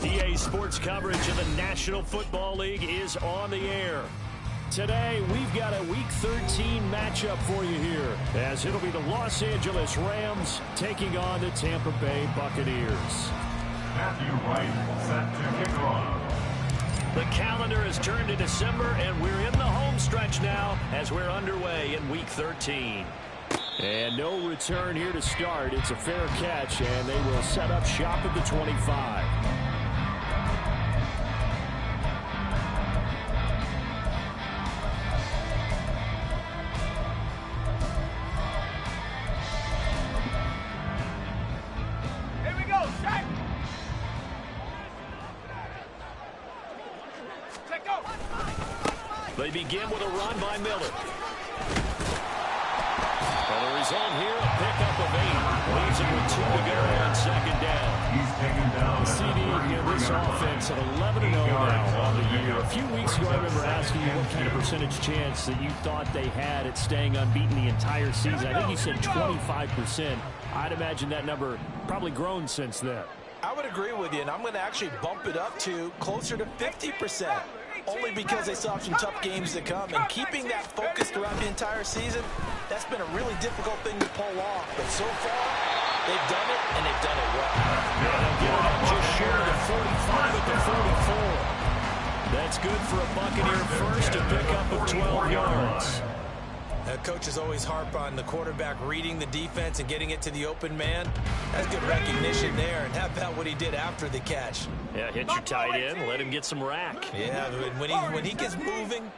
EA Sports coverage of the National Football League is on the air. Today, we've got a Week 13 matchup for you here, as it'll be the Los Angeles Rams taking on the Tampa Bay Buccaneers. Matthew Wright set to kick off. The calendar has turned to December, and we're in the home stretch now as we're underway in Week 13. And no return here to start. It's a fair catch, and they will set up shop at the 25. They begin with a run by Miller. And the result here, a pickup of 8. Leaves him with 2 to go on second down. He's taken down. CD in this offense at 11-0 now on the year. A few weeks ago, I remember asking you what kind of percentage chance that you thought they had at staying unbeaten the entire season. I think you said 25%. I'd imagine that number probably grown since then. I would agree with you, and I'm going to actually bump it up to closer to 50%. Only because they still have some tough games to come. And keeping that focus throughout the entire season, that's been a really difficult thing to pull off. But so far, they've done it, and they've done it well. They'll get it up just short of the 45 at the 44. That's good for a Buccaneer first, a pickup of 12 yards. Coaches always harp on the quarterback reading the defense and getting it to the open man. That's good recognition there. And how about what he did after the catch? Yeah, hit your tight end, let him get some rack. Yeah, when he gets moving,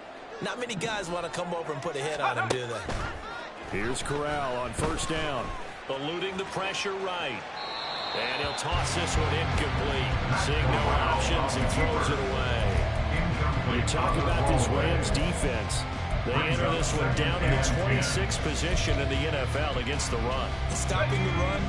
not many guys want to come over and put a hit on him, do they? Here's Corral on first down. Eluding the pressure right. And he'll toss this one incomplete. Seeing no options, he throws it away. You talk about this Rams defense. They enter this one down in the 26th position in the NFL against the run. Stopping the run,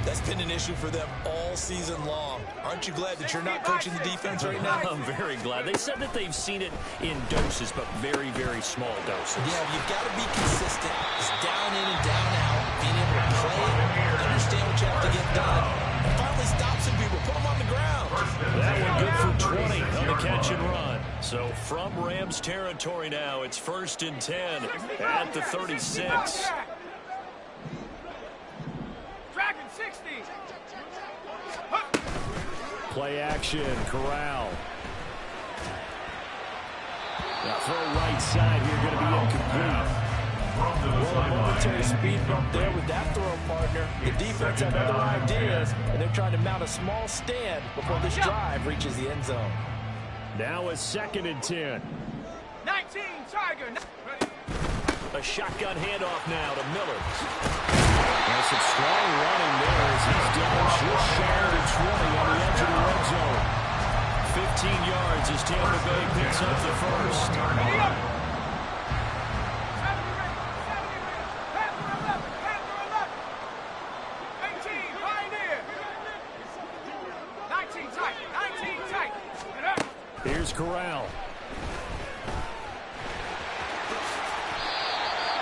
that's been an issue for them all season long. Aren't you glad that you're not coaching the defense right now? I'm very glad. They said that they've seen it in doses, but very, very small doses. Yeah, you've got to be consistent. It's down in and down out. Being able to play it, understand what you have to get done, and finally stop some people, put them on the ground. That one good for 20 on the catch and run. So from Rams territory now, it's 1st and 10 at the 36. Dragon 60. Play action, Corral. Now throw right side here, going to be incomplete. Well, a momentary speed bump there with that throw partner. The defense had other ideas, and they're trying to mount a small stand before this drive reaches the end zone. Now a 2nd and 10. 19, Tiger. A shotgun handoff now to Miller. There's some strong running there as he's down just shy of the 20 on the edge of the red zone. 15 yards as Tampa Bay picks up the first. Here's Corral.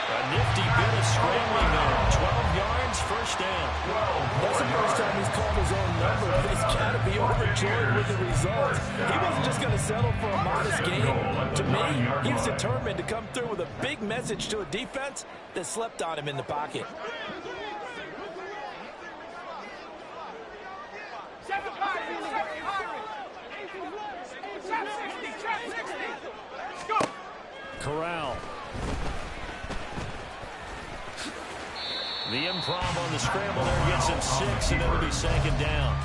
A nifty bit of scrambling there. 12 yards, first down. That's the first time he's called his own number, but he's got to be overjoyed with the results. He wasn't just going to settle for a modest game. To me, he was determined to come through with a big message to a defense that slept on him in the pocket. Corral. The improv on the scramble there gets him 6, and it'll be 2nd down.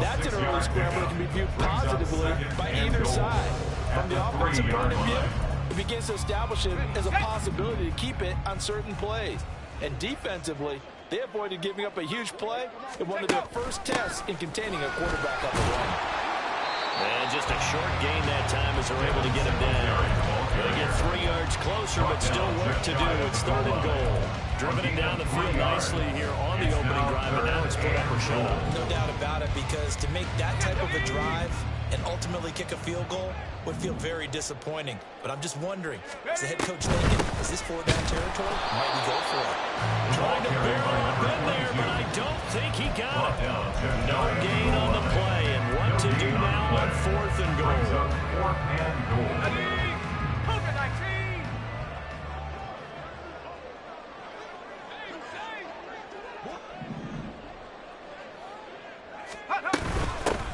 That's an early scramble that can be viewed positively by either side. From the offensive point of view, it begins to establish it as a possibility to keep it on certain plays. And defensively, they avoided giving up a huge play in one of their first tests in containing a quarterback on the run. And just a short gain that time as they're able to get him down. They get 3 yards closer, but still work to do. It's 3rd and goal. Driven it down the field nicely here on the opening drive, and now it's put up or shut up. No doubt about it, because to make that type of a drive and ultimately kick a field goal would feel very disappointing. But I'm just wondering, is the head coach thinking, is this 4-down territory? Might he go for it? Trying to barrel up in there, but I don't think he got it. No gain on the play, and what to do now on 4th and goal. 4th and goal. Cougar 19.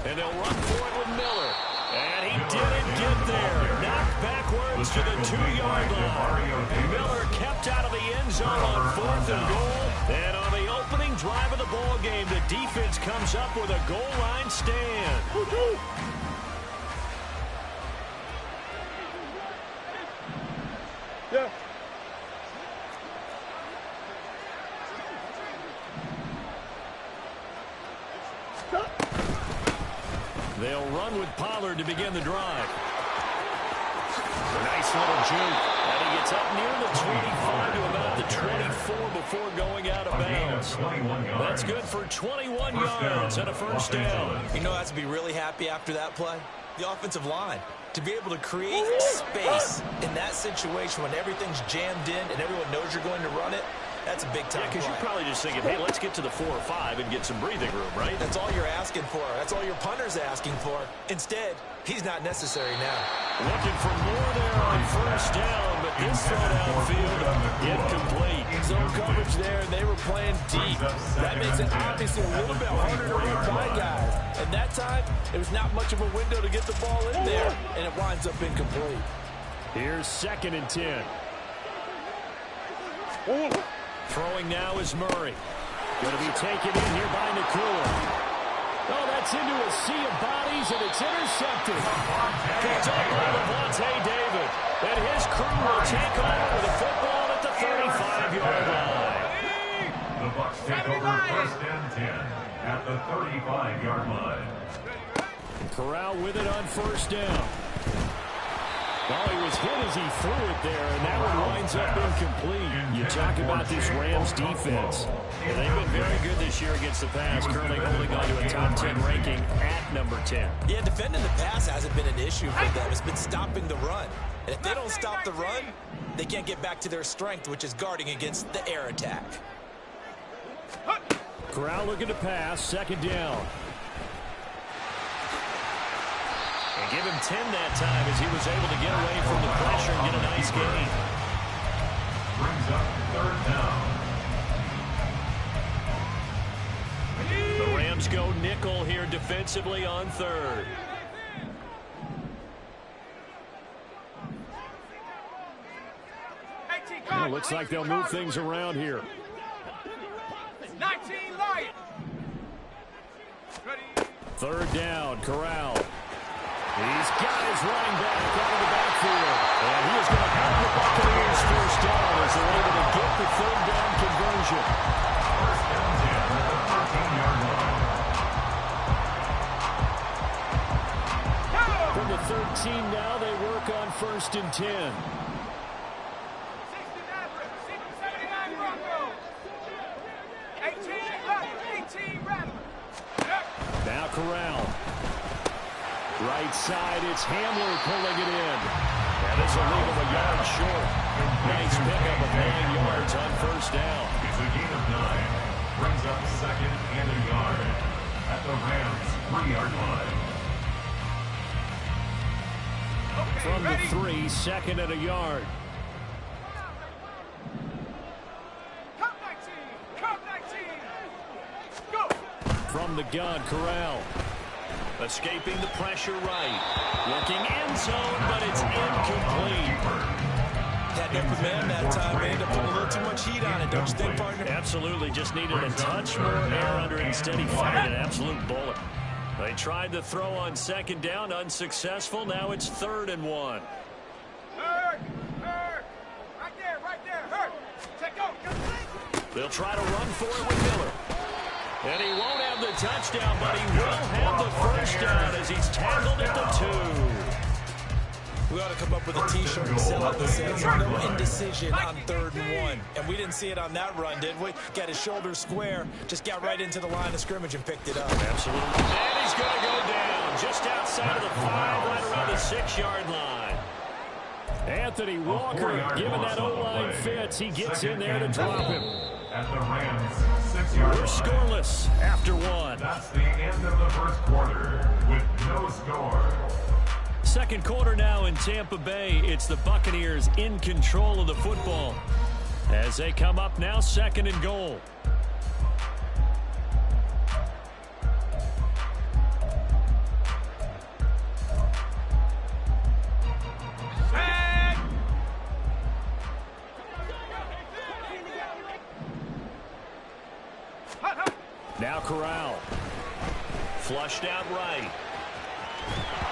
And they'll run for it with Miller. And he didn't get there. Knocked backwards to the 2-yard line. Miller kept out of the end zone on 4th and goal. And on the opening drive of the ball game, the defense comes up with a goal line stand. Yeah. They'll run with Pollard to begin the drive. A nice little juke. And he gets up near the 25 to about the 24 before going out of bounds. That's good for 21 yards and a first down. You know, I have to be really happy after that play. The offensive line. To be able to create space in that situation when everything's jammed in and everyone knows you're going to run it, that's a big-time play. Because you're probably just thinking, hey, let's get to the 4 or 5 and get some breathing room, right? That's all you're asking for. That's all your punter's asking for. Instead, he's not necessary now. Looking for more there on first down, but this throw downfield, incomplete. Zone coverage there, and they were playing deep. That makes it obviously a little bit harder to read by guys. And that time, there was not much of a window to get the ball in there, and it winds up incomplete. Here's 2nd and 10. Throwing now is Murray. Going to be taken in here by Nakua. Oh, that's into a sea of bodies, and it's intercepted. Picked up by Lavonte David. And his crew will take over with a football at the 35-yard line. The Bucs take over 1st and 10 at the 35-yard line. Corral with it on first down. Oh, he was hit as he threw it there, and that one winds up incomplete. You talk about this Rams defense. Yeah, they've been very good this year against the pass, currently holding on to a top 10 ranking at number 10. Yeah, defending the pass hasn't been an issue for them. It's been stopping the run. And if they don't stop the run, they can't get back to their strength, which is guarding against the air attack. Corral looking to pass, 2nd down. And give him 10 that time as he was able to get away from the pressure and get a nice gain. Brings up 3rd down. The Rams go nickel here defensively on 3rd. Well, looks like they'll move things around here. 19 Lion. Ready. 3rd down, Corral. He's got his running back out of the backfield. And he is going to have the Buccaneers first down as they're able to get the 3rd down conversion. 1st and 10 at the 13-yard line. From the 13 now, they work on 1st and 10. 69 Bronco. 18 Rattler. Now Corral. Right side, it's Hamler pulling it in. And this will leave him a yard short. Nice pickup of 9 yards on first down. It's a gain of 9. Brings up 2nd and a yard at the Rams 3-yard line. From the 3, 2nd and a yard. Cup 19. Cup 19. Go. From the gun, Corral. Escaping the pressure right. Looking end zone, but it's incomplete. Had no command that time. They ended up putting a little too much heat on it, don't you think, partner? Absolutely. Just needed a touch more air under it. Instead, he fired an absolute bullet. They tried to throw on 2nd down. Unsuccessful. Now it's 3rd and 1. Third. They'll try to run for it with Miller. And he won't have the touchdown, but he will have the first down as he's tackled at the 2. We ought to come up with a T-shirt and sell it that says no indecision on 3rd and 1. And we didn't see it on that run, did we? Got his shoulders square, just got right into the line of scrimmage and picked it up. Absolutely. And he's going to go down just outside of the 5, right around the 6-yard line. Anthony Walker, given that O-line fits, he gets in there to drop him. At the Rams, 6-yard We're scoreless after 1. That's the end of the first quarter with no score. Second quarter now in Tampa Bay. It's the Buccaneers in control of the football as they come up now 2nd and goal. Now Corral. Flushed out right.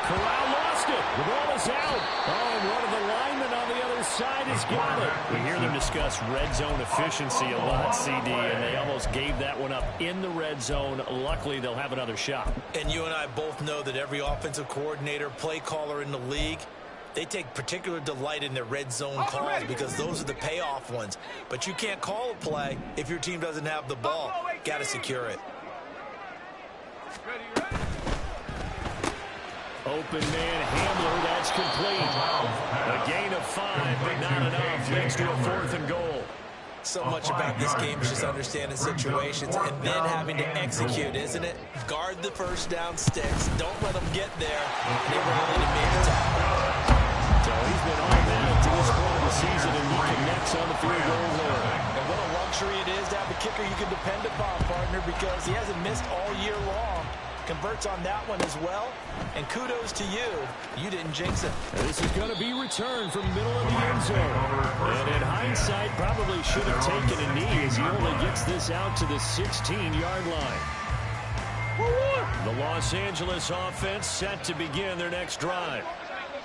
Corral lost it. The ball is out. Oh, and one of the linemen on the other side has got it. We hear them discuss red zone efficiency a lot, CD, and they almost gave that one up in the red zone. Luckily, they'll have another shot. And you and I both know that every offensive coordinator, play caller in the league, they take particular delight in their red zone calls because those are the payoff ones. But you can't call a play if your team doesn't have the ball. Got to secure it. Open man Hamler, that's complete. A gain of 5, but not enough. Leads to a 4th and goal. So much about this game is just understanding situations and then having to execute, isn't it? Guard the first down sticks. Don't let them get there. And they rallied and made the tackle. So he's been on that to this point of the season, and he connects on the field goal there. And what a luxury it is to have a kicker you can depend upon, partner, because he hasn't missed all year long. Converts on that one as well. And kudos to you. You didn't jinx it. This is going to be returned from the middle of the end zone. And in hindsight, probably should have taken a knee as he only gets this out to the 16-yard line. The Los Angeles offense set to begin their next drive.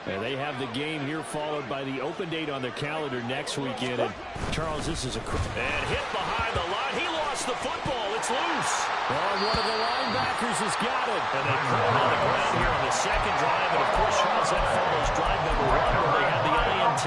And they have the game here followed by the open date on their calendar next weekend. And Charles, this is a... And hit behind the line. He lost the football. It's loose. Oh, one of the linebackers has got it. And they put him on the ground here on the second drive. And, of course, Charles, that follows drive number 1 where they have the INT.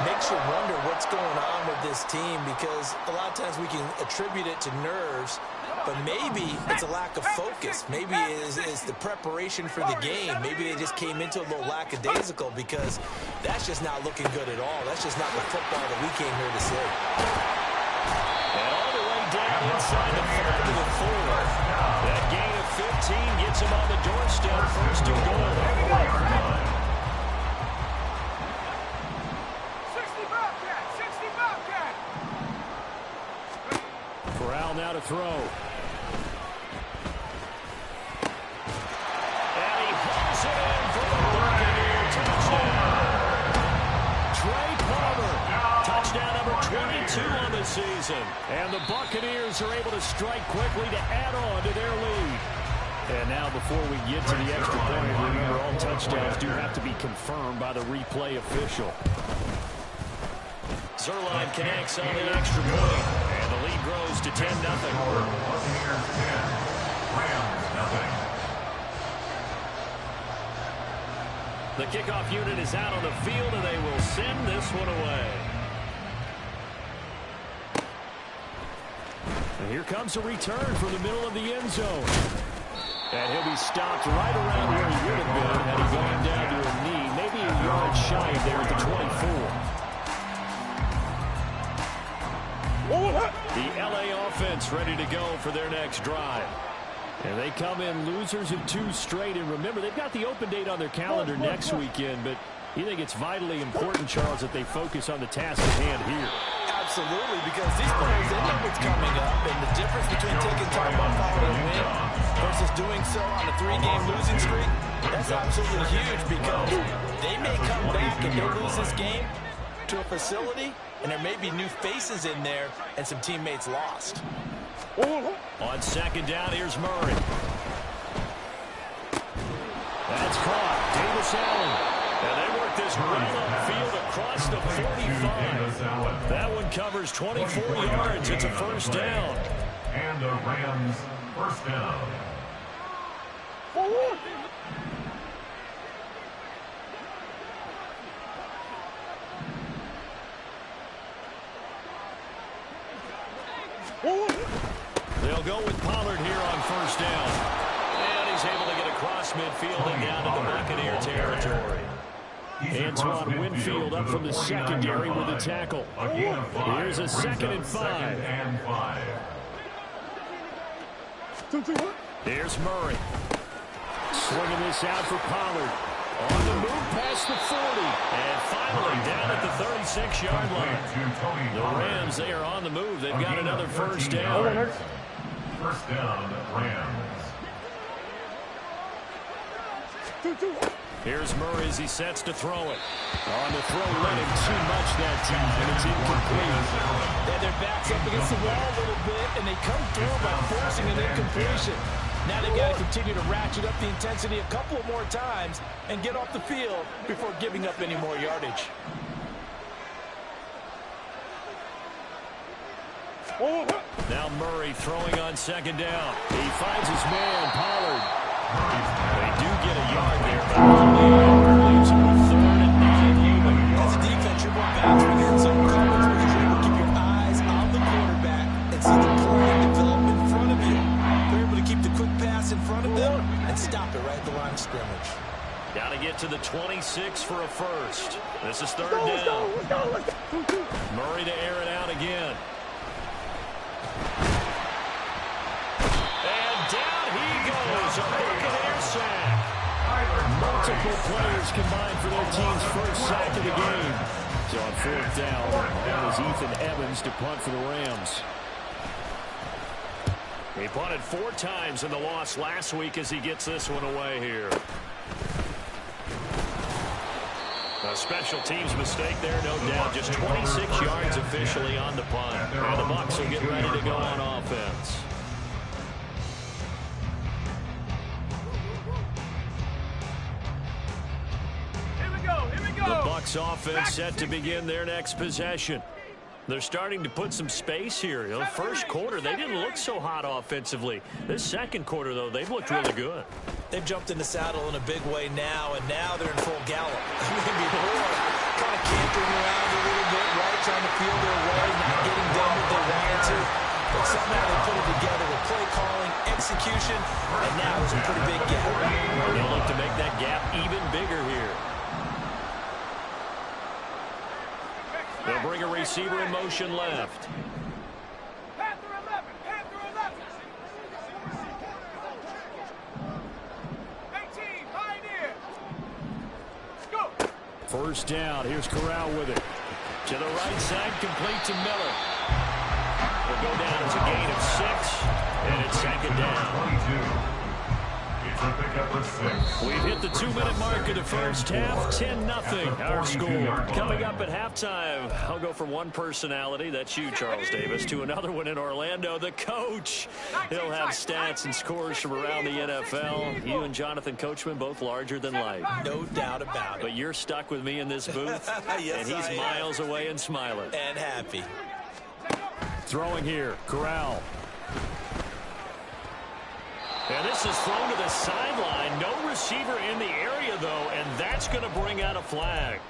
Makes you wonder what's going on with this team because a lot of times we can attribute it to nerves. But maybe it's a lack of focus. Maybe it is the preparation for the game. Maybe they just came into a little lackadaisical because that's just not looking good at all. That's just not the football that we came here to see. And all the way down inside the 5 to the 4. That gain of 15 gets him on the doorstep. 1st and goal. 60 Bobcat, 60 Bobcat. Corral now to throw. Touchdown number 22 on the season. And the Buccaneers are able to strike quickly to add on to their lead. And now before we get to the extra point, remember all touchdowns do have to be confirmed by the replay official. Zuerlein connects on the extra point. And the lead grows to 10-0. Buccaneers 10, Rams nothing. The kickoff unit is out on the field, and they will send this one away. And here comes a return from the middle of the end zone. And he'll be stopped right around where he would have been had he gone down to a knee, maybe a yard shy there at the 24. The LA offense ready to go for their next drive. And they come in losers of 2 straight. And remember, they've got the open date on their calendar next weekend. But you think it's vitally important, Charles, that they focus on the task at hand here? Absolutely, because these players, they know what's coming up. And the difference between taking time off after a win versus doing so on a 3-game losing streak, that's absolutely huge because they may come back if they lose this game to a facility, and there may be new faces in there and some teammates lost. On second down, here's Murray. That's caught. Davis Allen. And they work take this right upfield across the 45. That one covers 24 yards. It's a first down. And the Rams first down. They'll go with Pollard here on first down. And he's able to get across midfield and down to the Buccaneer territory. Antoine Winfield up from the secondary with a tackle. Here's a 2nd and 5. Here's Murray. Slinging this out for Pollard. On the move past the 40. And finally down at the 36-yard line. The Rams, they are on the move. They've got another first down. First down, Rams. Here's Murray as he sets to throw it. On the throw, led him too much that time. It's incomplete. And their back's up against the wall a little bit, and they come through by forcing an incompletion. Now they've got to continue to ratchet up the intensity a couple more times and get off the field before giving up any more yardage. Now Murray throwing on 2nd down. He finds his man, Pollard. They do get a yard there, but leaves him with 3rd and 9 even. As a defense, you're more bouncing in some coverage because you're able to keep your eyes on the quarterback and see the play develop in front of you. They're able to keep the quick pass in front of them and stop it right at the line of scrimmage. Got to get to the 26 for a first. This is 3rd down. Murray to air it out again. And down he goes. A Buccaneer sack. Multiple players combined for their team's first sack of the game. So on 4th down, that is Ethan Evans to punt for the Rams. He punted 4 times in the loss last week as he gets this one away here. A special teams mistake there, no doubt. Just 26 yards officially on the punt. And the Bucs will get ready to go on offense. The Bucs offense set to begin their next possession. They're starting to put some space here. You know, first quarter, they didn't look so hot offensively. This second quarter, though, they've looked really good. They've jumped in the saddle in a big way now, and now they're in full gallop. I mean, before, kind of cantering around a little bit, right, trying to feel their way, not getting done what they wanted to. But somehow they put it together with play calling, execution, and now it's a pretty big gap. They'll look to make that gap even bigger here. They'll bring a receiver in motion left. Panther 11, Panther 11. 18, Pioneer. Go. First down. Here's Corral with it. To the right side, complete to Miller. Will go down as a gain of 6, and it's 2nd down. It's a pickup of 6. We've hit the 2-minute mark of the first half. 10-0 our score. Coming up at halftime, I'll go from one personality, that's you, Charles Davis, to another one in Orlando, the coach. He'll have stats and scores from around the NFL. You and Jonathan Coachman, both larger than life. No doubt about it. But you're stuck with me in this booth, Yes, and he's miles away and smiling. And happy. Throwing here, Corral. And this is thrown to the sideline. No receiver in the area, though, and that's going to bring out a flag.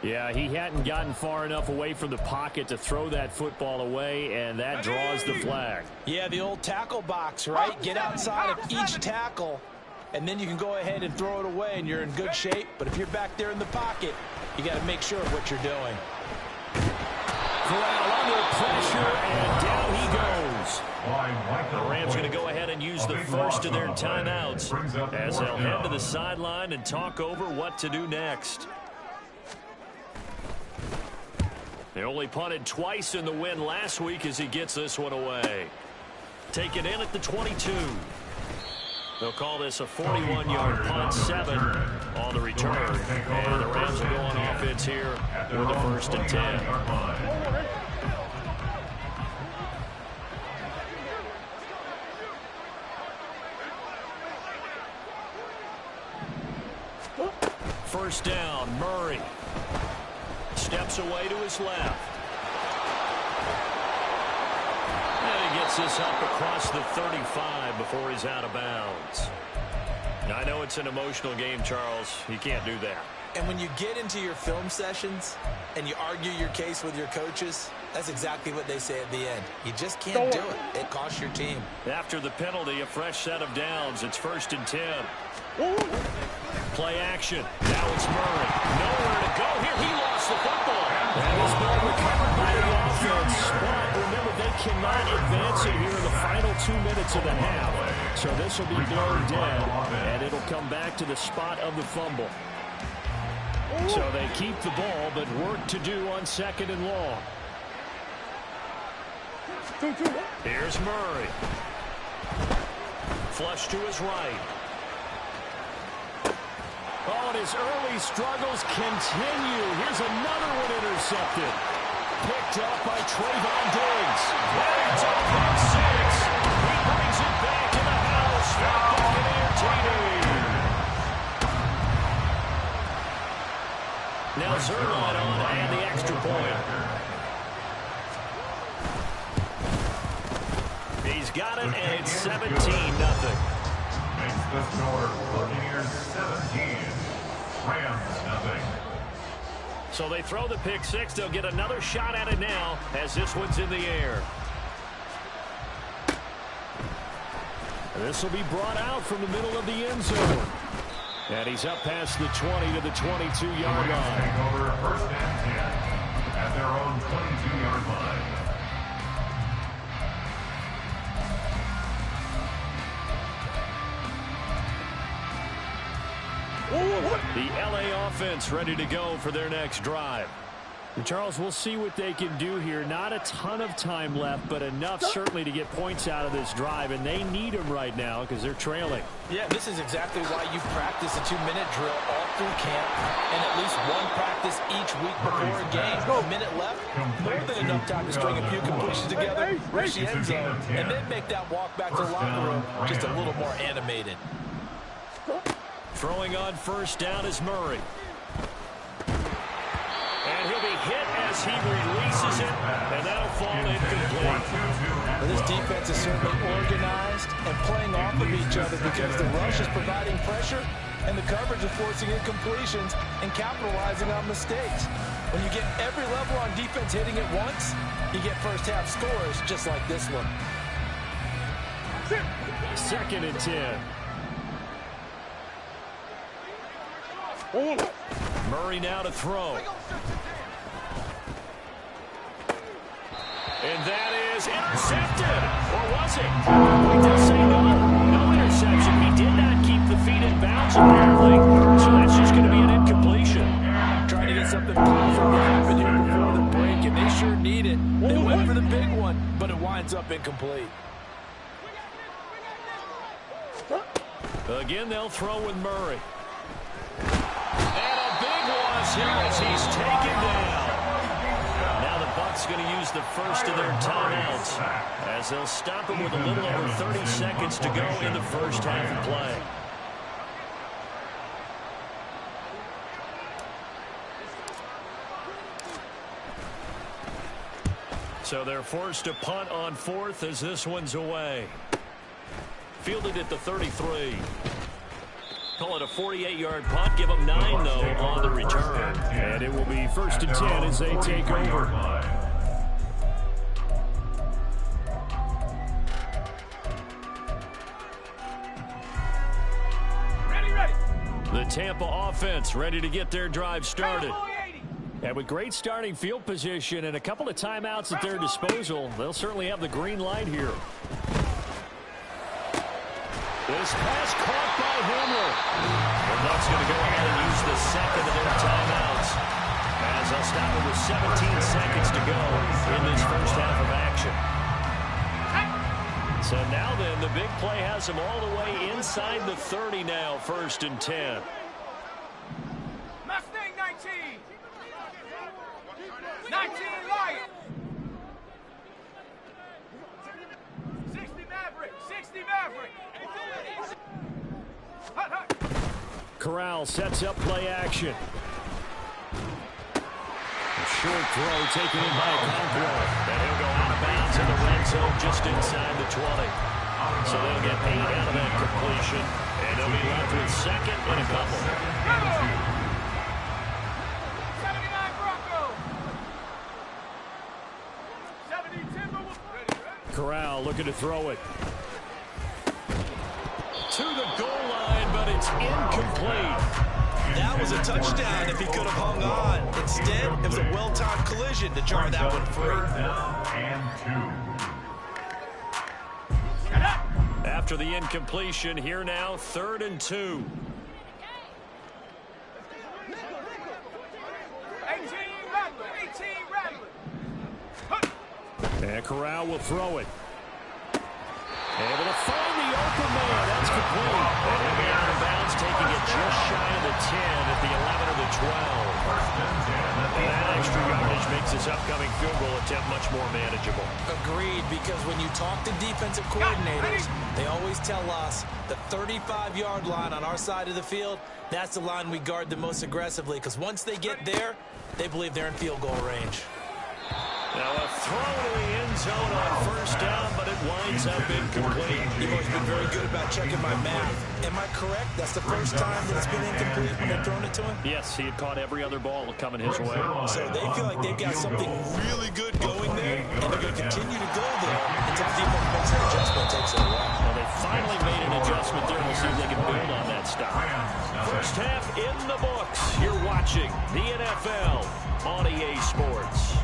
Yeah, he hadn't gotten far enough away from the pocket to throw that football away, and that draws the flag. Yeah, the old tackle box, right? Get outside of each tackle, and then you can go ahead and throw it away, and you're in good shape. But if you're back there in the pocket, you got to make sure of what you're doing. Corral under pressure, and down he goes. The Rams going to go ahead and use the first of their timeouts as they'll head to the sideline and talk over what to do next. They only punted twice in the win last week as he gets this one away. Taken in at the 22. They'll call this a 41-yard punt, 7 on the return. And the Rams will go on offense here with the 1st and 10. first down. Murray steps away to his left. And he gets this up across the 35 before he's out of bounds. I know it's an emotional game, Charles. You can't do that. And when you get into your film sessions and you argue your case with your coaches, that's exactly what they say at the end. You just can't do it. It costs your team. After the penalty, a fresh set of downs. It's 1st and 10. Play action. Now it's Murray. Nowhere to go here. He lost the football. And this ball recovered by the offense. But remember, they cannot advance it here in the final 2 minutes of the half. So this will be blown dead, and it'll come back to the spot of the fumble. So they keep the ball, but work to do on 2nd and long. Here's Murray. Flush to his right. Oh, and his early struggles continue. Here's another one intercepted. Picked up by Trayvon Diggs. Heads up at 6. He brings it back in the house for Buccaneer TD. Now Zerline on and the extra point. He's got it, and it's 17-0. Makes the score Buccaneers 17, Rams 0. So they throw the pick six. They'll get another shot at it now as this one's in the air. This will be brought out from the middle of the end zone. And he's up past the 20 to the 22-yard line. Take over 1st and 10 at their own 22-yard line. The LA offense ready to go for their next drive. And Charles, we'll see what they can do here. Not a ton of time left, but enough certainly to get points out of this drive, and they need them right now because they're trailing. Yeah, this is exactly why you practice a 2-minute drill all through camp and at least one practice each week before a game. A minute left, more than enough time to string a few completions together, reach the end zone, and then make that walk back to the locker room just a little more animated. Throwing on first down is Murray. And he'll be hit as he releases it, and that'll fall incomplete. Well, this defense is certainly organized and playing off of each other because the rush is providing pressure and the coverage is forcing incompletions and capitalizing on mistakes. When you get every level on defense hitting it once, you get first-half scores just like this one. 2nd and 10. Murray now to throw. And that is intercepted. Or was it? He does say no. No interception. He did not keep the feet in bounds, apparently. So that's just going to be an incompletion. Trying to get something powerful to happen here before the break, and they sure need it. They went for the big one, but it winds up incomplete. Again, they'll throw with Murray. And a big one here as he's taken down. Now the Bucs going to use the first of their timeouts as they'll stop him with a little over 30 seconds to go in the first half of play. So they're forced to punt on 4th as this one's away. Fielded at the 33. Call it a 48-yard punt. Give them 9, though, on the return. And it will be 1st and 10 as they take over. Ready. The Tampa offense ready to get their drive started. And with great starting field position and a couple of timeouts at their disposal, they'll certainly have the green light here. This pass caught by Hamler. The Bucs going to go ahead and use the second of their timeouts as they'll stop it with 17 seconds to go in this first half of action. So now then, the big play has them all the way inside the 30 now, 1st and 10. Mustang 19. 19 Lions. 60 Maverick. 60 Maverick. Corral sets up play action. A short throw taken in by Okonkwo. And he'll go out of bounds in the red zone just inside the 20. So they'll get 8 out of that completion. And they'll be left with second and a couple. 79 Broncos. 70 Timberwolves. Corral looking to throw it. To the goal line, but it's incomplete. That was a touchdown if he could have hung on. Instead, it was a well-timed collision to jar that one free. After the incompletion, here now, 3rd and 2. 18 Rattler. And Corral will throw it. Able to find the open man. That's complete. And he'll be out of bounds, taking it just shy of the 10 at the 11 or the 12. And that extra yardage makes this upcoming field goal attempt much more manageable. Agreed, because when you talk to defensive coordinators, they always tell us the 35-yard line on our side of the field, that's the line we guard the most aggressively, because once they get there, they believe they're in field goal range. Now a throw to the end zone on 1st down, but it winds up incomplete. You've always been very good about checking my math. Am I correct? That's the first time that it's been incomplete when they've thrown it to him? Yes, he had caught every other ball coming his way. So they feel like they've got something really good going there, and they're going to continue to go there until the defense makes an adjustment, takes it away. Well, they finally made an adjustment there. We'll see if they can build on that stop. First half in the books. You're watching the NFL on EA Sports.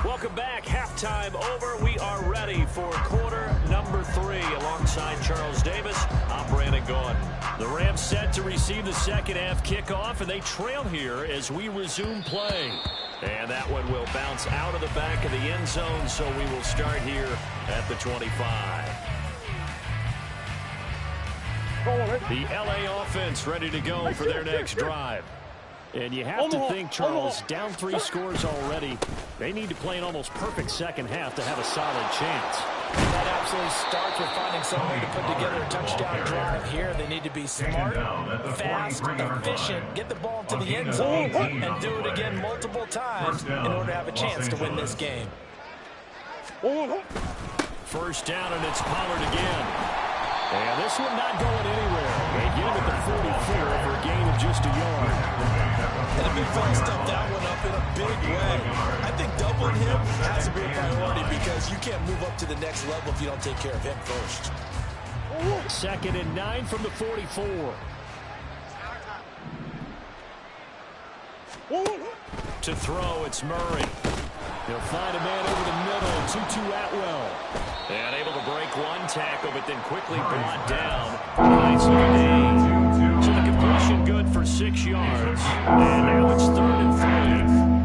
Welcome back. Halftime over. We are ready for quarter number 3. Alongside Charles Davis, I'm Brandon Gaudin. The Rams set to receive the second half kickoff, and they trail here as we resume play. And that one will bounce out of the back of the end zone, so we will start here at the 25. The LA offense ready to go for their next drive. And you have to think, Charles, down 3 scores already. They need to play an almost perfect second half to have a solid chance. That absolutely starts with finding some way to put together a touchdown drive here. They need to be smart, fast, efficient, get the ball into the end zone, and do it again multiple times in order to have a chance to win this game. First down, and it's Pollard again. And this one not going anywhere. They get him at the 44 for a gain of just a yard. And the big fella stuffed that one up in a big way. I think doubling him has to be a priority because you can't move up to the next level if you don't take care of him first. 2nd and 9 from the 44. To throw, it's Murray. He'll find a man over the middle. Tutu Atwell. And able to break one tackle, but then quickly brought down. Nice gain. So the completion good for 6 yards. And now it's 3rd and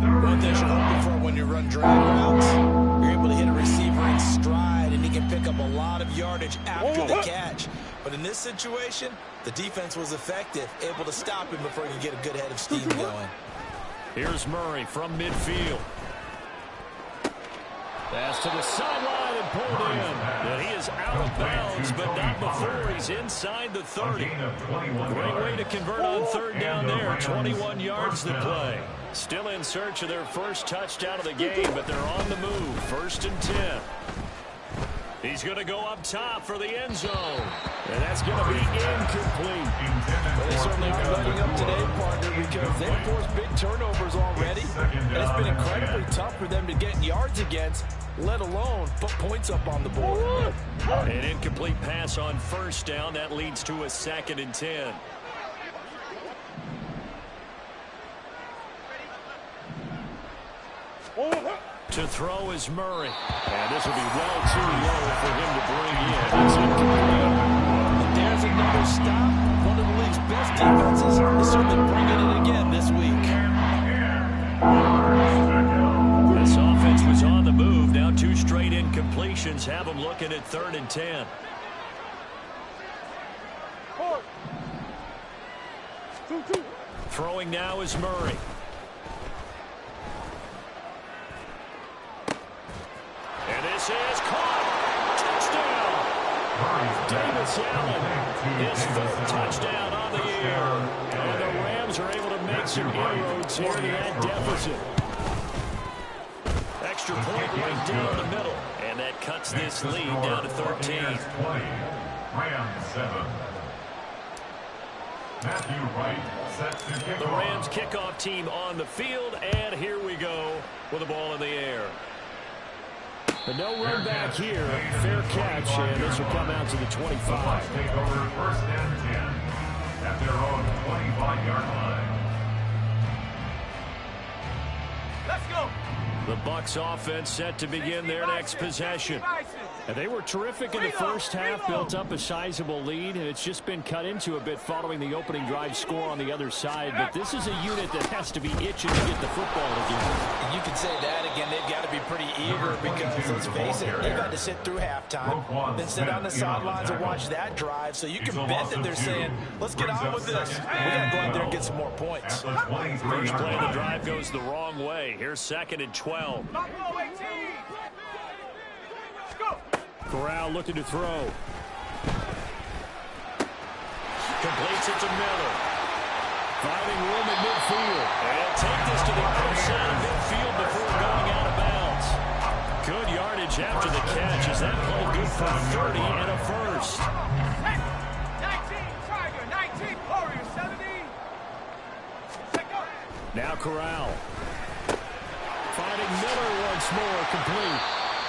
3. One thing you're hoping for when you run drag routes, you're able to hit a receiver in stride, and he can pick up a lot of yardage after the catch. But in this situation, the defense was effective, able to stop him before he could get a good head of steam going. Here's Murray from midfield. Pass to the sideline and pulled in. And he is out of bounds, but not before he's inside the 30. Great way to convert on 3rd down there. 21 yards to play. Still in search of their first touchdown of the game, but they're on the move. 1st and 10. He's going to go up top for the end zone. And that's going to be incomplete. Well, they certainly aren't letting up today, partner, because they've forced big turnovers already. And it's been incredibly tough for them to get yards against, let alone put points up on the board. An incomplete pass on 1st down. That leads to a 2nd and 10. To throw is Murray. And this will be well too low for him to bring in. It's incomplete. And there's another stop. One of the league's best defenses is certainly bringing it again this week. This offense was on the move. Now 2 straight incompletions have them looking at 3rd and 10. Throwing now is Murray. And this is caught. Touchdown. Davis Allen, his fourth touchdown on the year. And the Rams are able to make some inroads here to that deficit. Extra point right down the middle. And that cuts this lead down to 13. Rams 7. Matthew Wright sets to kick The off. Rams kickoff team on the field, and here we go with the ball in the air. But no run back here. Fair catch, and this will come out to the 25. Take over first and 10 at their own 25-yard line. Let's go. The Bucs offense set to begin their next possession. And they were terrific in the first half, built up a sizable lead, and it's just been cut into a bit following the opening drive score on the other side. But this is a unit that has to be itching to get the football again. You can say that again. They've got to be pretty eager because, let's face it, they've had to sit through halftime, then sit on the sidelines and watch that drive. So you can bet that they're saying, let's get on with this. We got to go out there and get some more points. First play of the drive goes the wrong way. Here's 2nd and 12. Corral looking to throw. Completes it to Miller. Finding room at midfield. And take this to the other side of midfield before going out of bounds. Good yardage after the catch. Is that play good for 30 and a first? 19, Tiger, 19, Warrior, 70. Now Corral. Finding Miller once more, complete.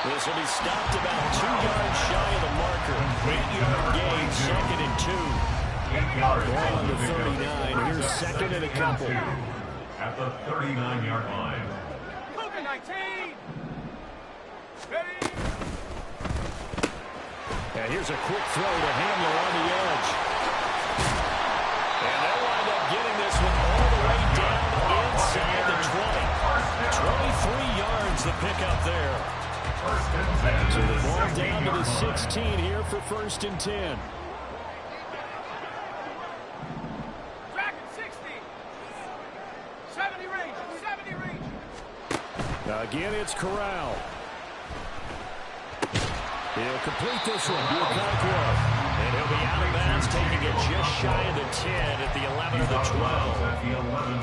This will be stopped about 2 yards shy of the marker. 8-yard gain, 2nd and 2. Ball on the 39. Here's 2nd and a couple. At the 39-yard line. Luka, 19. Ready. And here's a quick throw to Hamler on the edge. And they'll wind up getting this one all the way down inside the 20. 23 yards the pickup there. So the ball down to the 16 here for 1st and 10. Dragon, 60. 70 range, 70 range. Again, it's Corral. He'll complete this one to Okonkwo. And he'll be out of bounds, taking it just shy of the 10 at the 11 or the 12.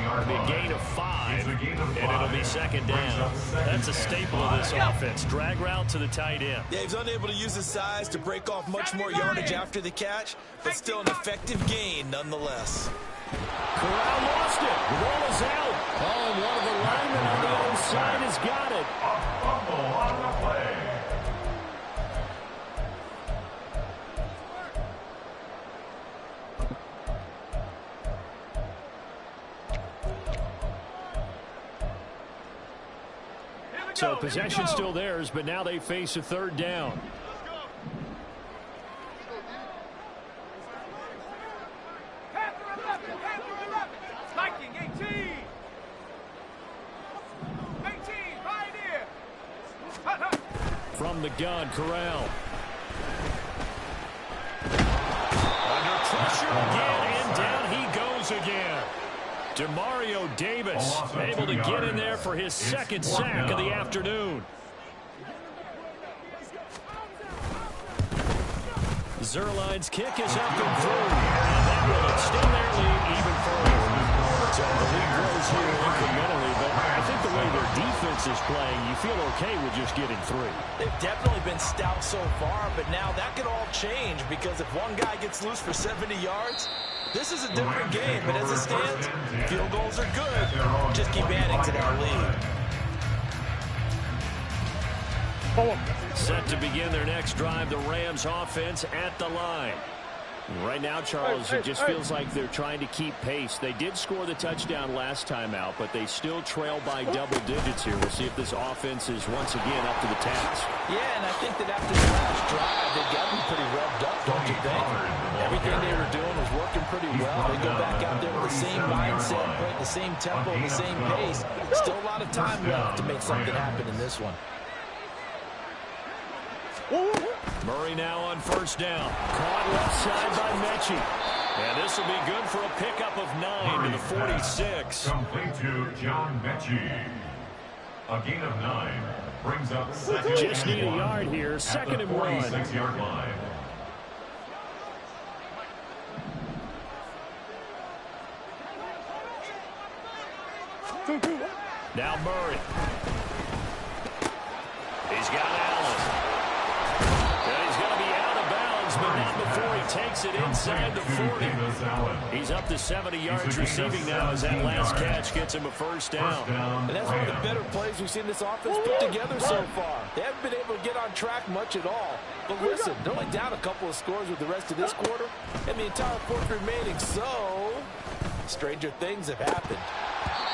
It'll be a gain of 5, and it'll be 2nd down. That's a staple of this offense. Drag route to the tight end. Yeah, he's unable to use his size to break off much more yardage after the catch, but still an effective gain nonetheless. Corral lost it. The ball is out. Oh, and one of the linemen on the other side has got it. Fumble on the play. So possession still theirs, but now they face a 3rd down. Panther 11, Panther 11. Viking, 18. 18, Pioneer. From the gun, Corral. Under pressure again, and down he goes again. Demario Davis able to get in there for his 2nd sack of the afternoon. Zerline's kick is up and through. And that will extend their lead even further. So the lead grows here incrementally, but I think the way their defense is playing, you feel okay with just getting 3. They've definitely been stout so far, but now that could all change because if one guy gets loose for 70 yards, this is a different game. But as it stands, field goals are good. Just keep adding to that lead. Set to begin their next drive, the Rams offense at the line. Right now, Charles, it just feels like they're trying to keep pace. They did score the touchdown last time out, but they still trail by double digits here. We'll see if this offense is once again up to the task. Yeah, and I think that after the last drive, they've got to be pretty revved up, don't you think? Everything they were doing was working pretty well. They go back out there with the same mindset, playing the same tempo, the same pace. Still a lot of time left to make something happen in this one. Murray now on 1st down. Caught left side by Mechie. And this will be good for a pickup of 9 to the 46. Complete to John Mechie. A gain of 9 brings up 2nd Just need a yard here. 2nd and 1. 46-yard line. Now Murray. He's got Allen. And he's going to be out of bounds, but not before he takes it inside the 40. He's up to 70 yards receiving now as that last catch gets him a first down. And that's one of the better plays we've seen this offense put together so far. They haven't been able to get on track much at all. But listen, they're only down a couple of scores with the rest of this quarter, and the entire fourth remaining, so stranger things have happened.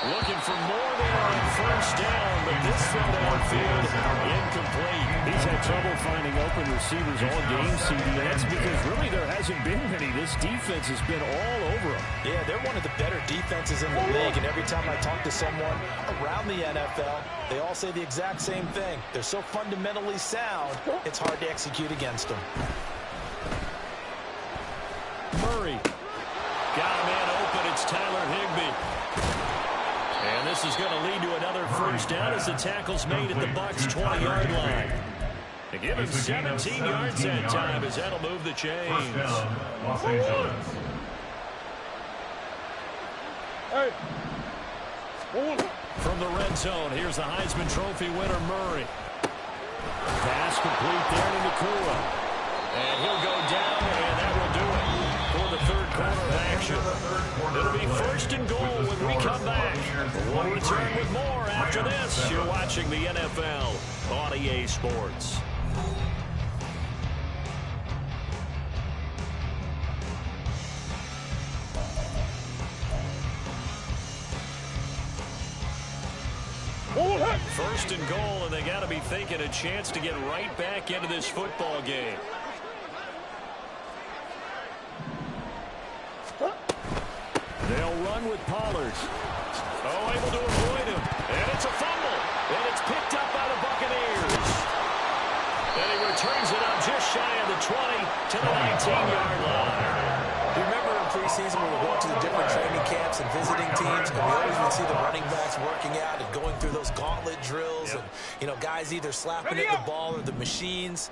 Looking for more there on first down, but this throw downfield incomplete. He's had trouble finding open receivers all game, CD. That's because really there hasn't been many. This defense has been all over them. Yeah, they're one of the better defenses in the league, and every time I talk to someone around the NFL, they all say the exact same thing. They're so fundamentally sound, it's hard to execute against them. Murray. Got a man open. It's Tyler Higbee. And this is going to lead to another first down as the tackle's made at the Bucs' 20-yard line. They give him 17 yards that time as that'll move the chains. Los Angeles. From the red zone, here's the Heisman Trophy winner, Murray. Pass complete there to Nakua. And he'll go down, and that will do it for the third quarter of action. It'll be first and goal when we come back. We'll return with more after this. You're watching the NFL on EA Sports. First and goal, and they got to be thinking a chance to get right back into this football game. They'll run with Pollard. Oh, able to avoid him. And it's a fumble. And it's picked up by the Buccaneers. And he returns it up just shy of the 20 to the 19-yard line. You remember in preseason when we were going to the different training camps and visiting teams, and we always would see the running backs working out and going through those gauntlet drills, and, you know, guys either slapping at the ball or the machines.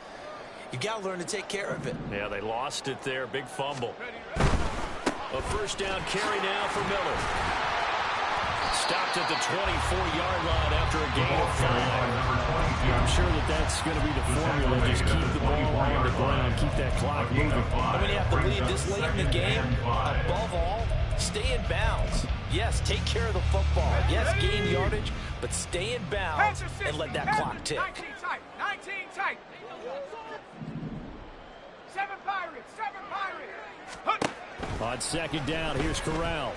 You got to learn to take care of it. Yeah, they lost it there. Big fumble. A first down carry now for Miller. Stopped at the 24-yard line after a gain of 5. I'm sure that's going to be the formula. Just keep the ball on the ground. Keep that clock moving. And when you have to lead this late in the game, above all, stay in bounds. Yes, take care of the football. Yes, gain yardage, but stay in bounds and let that clock tick. 19 tight. 19 tight. 7 Pirates. 7 Pirates. On second down, here's Corral.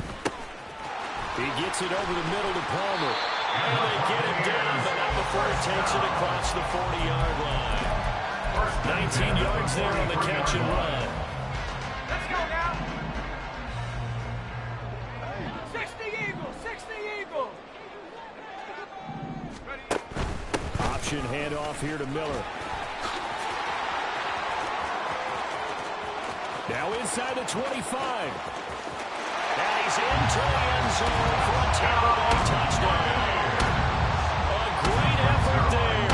He gets it over the middle to Palmer. And they get him down, but not before he takes it across the 40-yard line. 19 yards there on the catch and run. Let's go now. 60 Eagles. 60 Eagles. Ready. Option handoff here to Miller. Now inside the 25. And he's into the end zone for a Tampa Bay touchdown. A great effort there.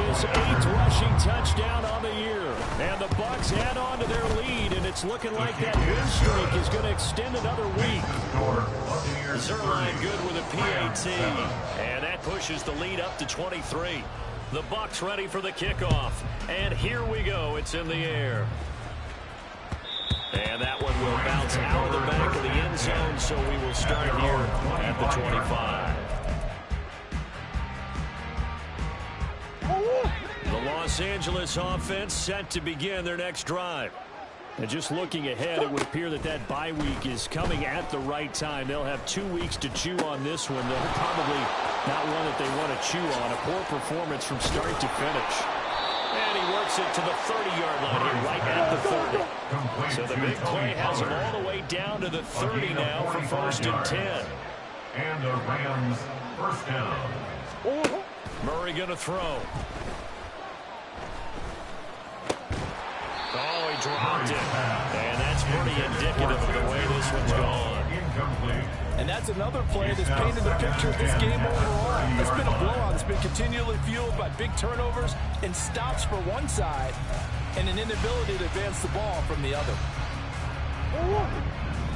His 8th rushing touchdown on the year. And the Bucs add on to their lead, and it's looking like that win streak is going to extend another week. Zuerlein good with a PAT. And that pushes the lead up to 23. The Bucs ready for the kickoff. And here we go. It's in the air. And that one will bounce out of the back of the end zone, so we will start here at the 25. The Los Angeles offense set to begin their next drive. And just looking ahead, it would appear that bye week is coming at the right time. They'll have 2 weeks to chew on this one. They'll probably not one that they want to chew on. A poor performance from start to finish. And he works it to the 30-yard line here, right at the 30. So the big play has him all the way down to the 30 now for first and 10. And the Rams first down. Murray going to throw. Oh, he dropped it. And that's pretty indicative of the way this one's gone. Incomplete. And that's another play that's painted the picture of this game overall. It's been a blowout. It's been continually fueled by big turnovers and stops for one side and an inability to advance the ball from the other.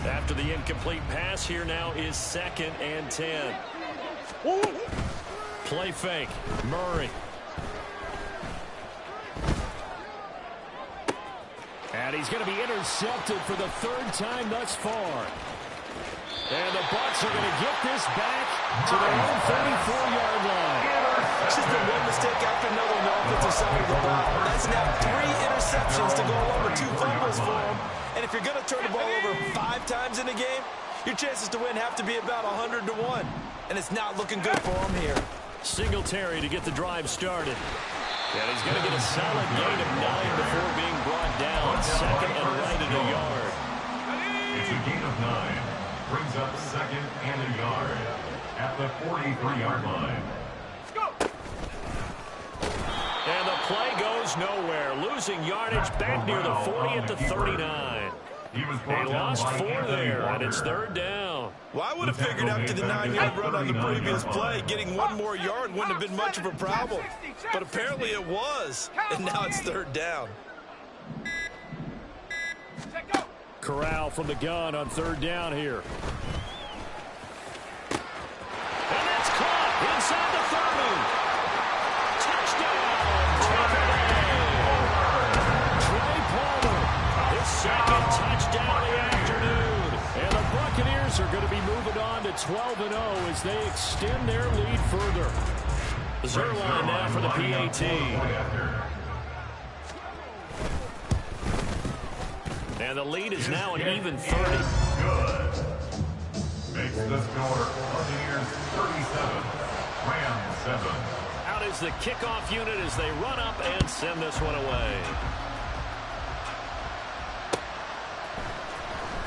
After the incomplete pass, here now is 2nd and 10. Play fake. Murray. And he's going to be intercepted for the third time thus far. And the Bucs are going to get this back to their own 34-yard line. Just a one mistake after another on the offensive side of the ball. That's now 3 interceptions to go along with 2 fumbles for him. And if you're going to turn the ball over 5 times in a game, your chances to win have to be about 100 to 1. And it's not looking good for him here. Singletary to get the drive started. And he's going to get a solid gain of 9 before being brought down. Second and right at a yard. It's a gain of 9. Brings up second and a yard at the 43-yard line. And the play goes nowhere. Losing yardage back near the 40 at the 39. They lost 4 there, and it's third down. Well, I would have figured after the 9-yard run on the previous play, getting 1 more yard wouldn't have been much of a problem. But apparently it was, and now it's third down. Corral from the gun on third down here. And that's caught inside the 30. Touchdown, Tampa Bay. Trey Palmer, his second touchdown of the afternoon. And the Buccaneers are going to be moving on to 12-0 as they extend their lead further. Zuerlein now for the PAT. And the lead is now an even 30. Good. Makes the score Buccaneers 37, Rams 7. Out is the kickoff unit as they run up and send this one away.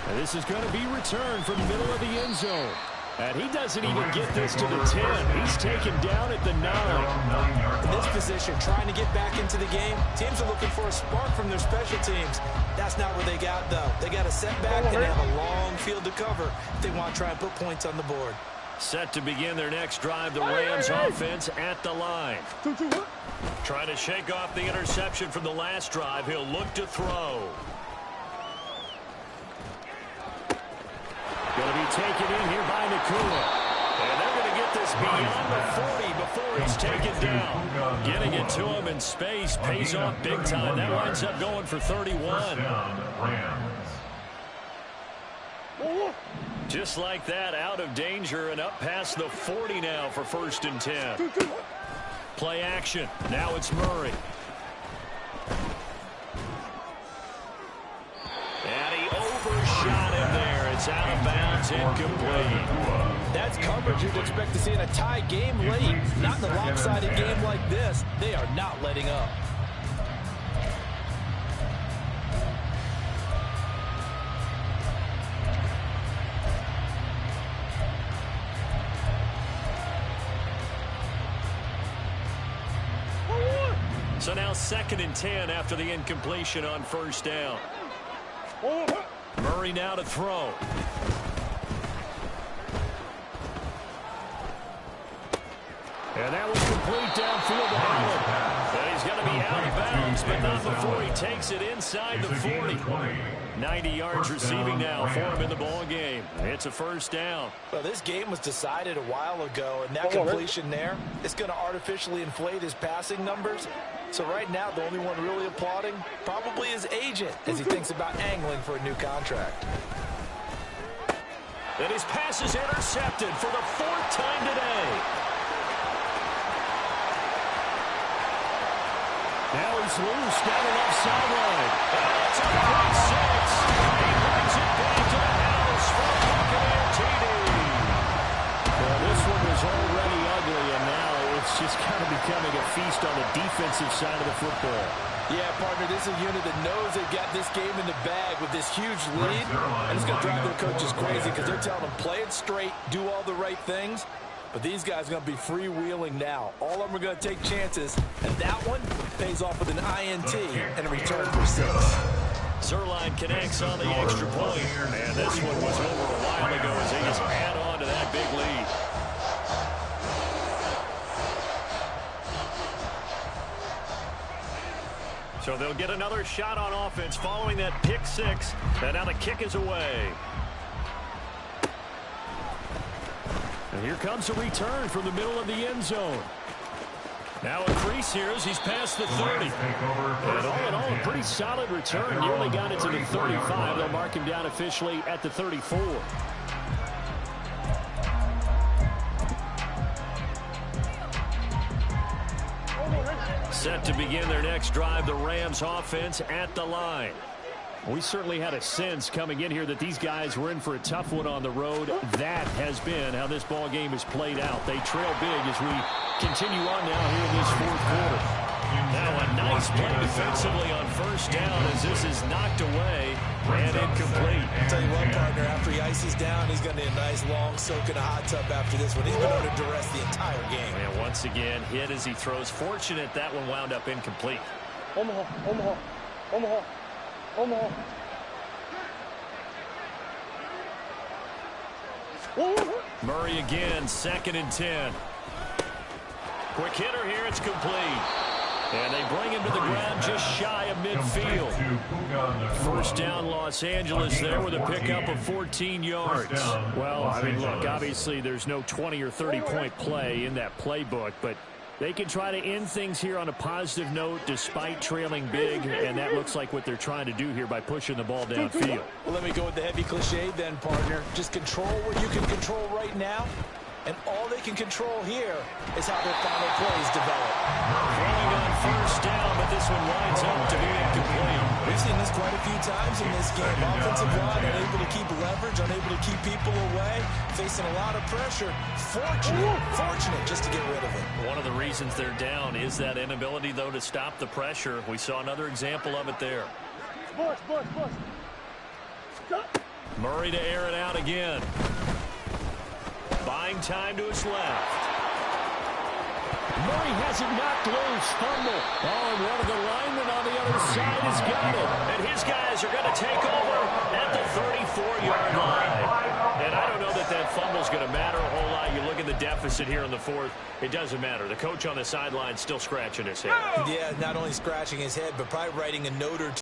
And this is going to be returned from the middle of the end zone. And he doesn't even get this to the 10. He's taken down at the 9. In this position, trying to get back into the game, teams are looking for a spark from their special teams. That's not what they got, though. They got a setback and they have a long field to cover if they want to try and put points on the board. Set to begin their next drive, the Rams offense at the line. Trying to shake off the interception from the last drive. He'll look to throw. Going to be taken in here by Nakula. And they're going to get this beyond the 40 before he's taken down. Getting it to him in space pays off big time. That winds up going for 31. Just like that, out of danger and up past the 40 now for 1st and 10. Play action. Now it's Murray. And he overshot him there. It's out of bounds, incomplete. That's coverage you'd expect to see in a tie game late. Not in a lopsided game like this. They are not letting up. So now 2nd and 10 after the incompletion on 1st down. Murray now to throw. And that was complete downfield to Allen. And he's going to be out of bounds, but not before he takes it inside the 40. 90 yards receiving now for him in the ball game. It's a 1st down. Well, this game was decided a while ago, and that completion there is going to artificially inflate his passing numbers. So right now, the only one really applauding probably his agent as he thinks about angling for a new contract. And his pass is intercepted for the 4th time today. Now he's loose down the left sideline. And it's a quick 6. He brings it back to the house for Buccaneer TD. Well, this one was already ugly, and now it's just kind of becoming a feast on the defensive side of the football. Yeah, partner, this is a unit that knows they've got this game in the bag with this huge lead, and it's going to drive their coaches crazy because they're telling them play it straight, do all the right things. But these guys are going to be freewheeling now. All of them are going to take chances, and that one pays off with an INT and a return for 6. Zuerlein connects on the extra point, and this one was over a while ago as they just add on to that big lead. So they'll get another shot on offense following that pick 6, and now the kick is away. And here comes a return from the middle of the end zone. Now a crease here as he's past the 30. And all in all, a pretty solid return. Nearly got it to the 35. They'll mark him down officially at the 34. Set to begin their next drive, the Rams offense at the line. We certainly had a sense coming in here that these guys were in for a tough one on the road. That has been how this ball game has played out. They trail big as we continue on now here in this fourth quarter. Now a nice play defensively on first down as this is knocked away and incomplete. I'll tell you what, partner, after he ices down, he's going to need a nice long soak in a hot tub after this one. He's been under duress the entire game. And once again, hit as he throws. Fortunate that one wound up incomplete. Omaha, Omaha, Omaha. Omaha. Murray again, 2nd and 10. Quick hitter here, it's complete. And they bring him to the ground just shy of midfield. First down, Los Angeles there with a pickup of 14 yards. Well, I mean, look, obviously there's no 20 or 30-point play in that playbook, but they can try to end things here on a positive note despite trailing big, and that looks like what they're trying to do here by pushing the ball downfield. Well, let me go with the heavy cliche then, partner. Just control what you can control right now, and all they can control here is how their final plays develop. Throwing on first down, but this one winds up to be incomplete. We've seen this quite a few times in this game. Offensive line unable to keep leverage, unable to keep people away, facing a lot of pressure. Fortunate just to get rid of it. One of the reasons they're down is that inability, though, to stop the pressure. We saw another example of it there. Murray to air it out again. Buying time to his left. Murray has it knocked loose. Fumble. Oh, and one of the linemen on the other side has got it. And his guys are going to take over at the 34-yard line. And I don't know that that fumble's going to matter a whole lot. You look at the deficit here in the fourth. It doesn't matter. The coach on the sideline still scratching his head. Yeah, not only scratching his head, but probably writing a note or two